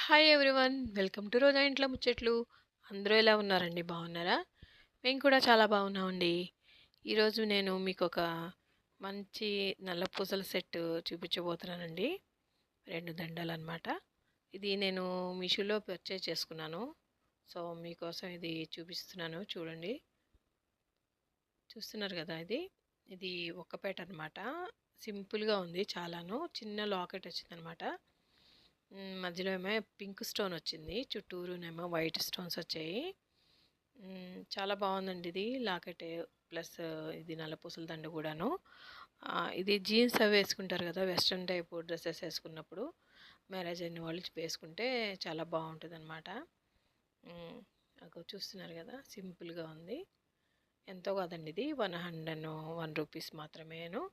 Hi everyone. Welcome to రోజా ఇంట్లో ముచ్చట్లు. అందరూ ఎలా ఉన్నారండి? బాగున్నారా? మేము కూడా చాలా బాగున్నామండి. ఈరోజు నేను మీకు ఒక మంచి నల్ల పూసల సెట్ చూపించబోతున్నానండి. 2 దండలన్నమాట. ఇది నేను మీషోలో పర్చేజ్ చేసుకున్నాను. సో మీకోసం ఇది చూపిస్తున్నాను చూడండి. చూస్తున్నారు కదా ఇది. ఇది ఒక్కపేట అనమాట. సింపుల్గా ఉంది చాలాను. చిన్న లాకెట్ వచ్చిందనమాట. మధ్యలో ఏమో పింక్ స్టోన్ వచ్చింది. చుట్టూరునేమో వైట్ స్టోన్స్ వచ్చాయి. చాలా బాగుందండి ఇది లాకెట్. ప్లస్ ఇది నల్లపూసల దండ కూడాను. ఇది జీన్స్ అవి వేసుకుంటారు కదా, వెస్ట్రన్ టైప్ డ్రెస్సెస్ వేసుకున్నప్పుడు మ్యారేజ్ అయిన వాళ్ళు వేసుకుంటే చాలా బాగుంటుంది అనమాట. చూస్తున్నారు కదా, సింపుల్గా ఉంది. ఎంతో కాదండి ఇది 101 రూపీస్ మాత్రమేను.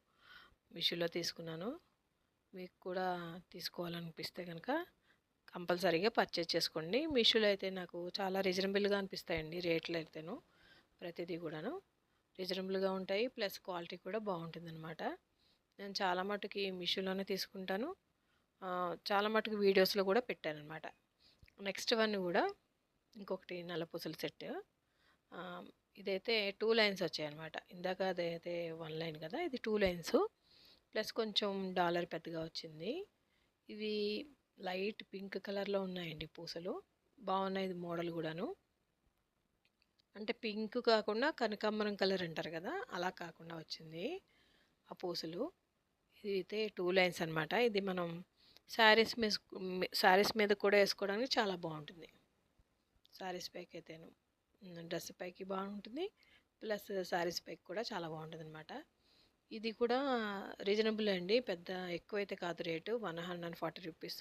మీషోలో తీసుకున్నాను. మీకు కూడా తీసుకోవాలనిపిస్తే కనుక కంపల్సరీగా పర్చేజ్ చేసుకోండి. మీషోలో అయితే నాకు చాలా రీజనబుల్గా అనిపిస్తాయండి రేట్లు అయితేను. ప్రతిదీ కూడాను రీజనబుల్గా ఉంటాయి. ప్లస్ క్వాలిటీ కూడా బాగుంటుందన్నమాట. నేను చాలా మటుకి మీషోలోనే తీసుకుంటాను. చాలా మటుకు వీడియోస్లో కూడా పెట్టానన్నమాట. నెక్స్ట్ వన్ కూడా ఇంకొకటి నల్లపూసల సెట్. ఇదైతే 2 లైన్స్ వచ్చాయన్నమాట. ఇందాక అదైతే 1 లైన్ కదా, ఇది 2 లైన్స్. ప్లస్ కొంచెం డాలర్ పెద్దగా వచ్చింది. ఇవి లైట్ పింక్ కలర్లో ఉన్నాయండి పూసలు. బాగున్నాయి ఇది మోడల్ కూడాను. అంటే పింక్ కాకుండా కనకాంబరం కలర్ అంటారు కదా, అలా కాకుండా వచ్చింది ఆ పూసలు. ఇది అయితే 2 లైన్స్ అనమాట. ఇది మనం శారీస్ మీద కూడా వేసుకోవడానికి చాలా బాగుంటుంది. శారీస్ పైకి అయితేను, డ్రెస్ పైకి బాగుంటుంది. ప్లస్ శారీస్ పైకి కూడా చాలా బాగుంటుంది అనమాట. ఇది కూడా రీజనబుల్ అండి, పెద్ద ఎక్కువైతే కాదు రేటు. 140 రూపీస్.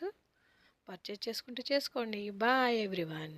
పర్చేజ్ చేసుకుంటే చేసుకోండి. Bye everyone.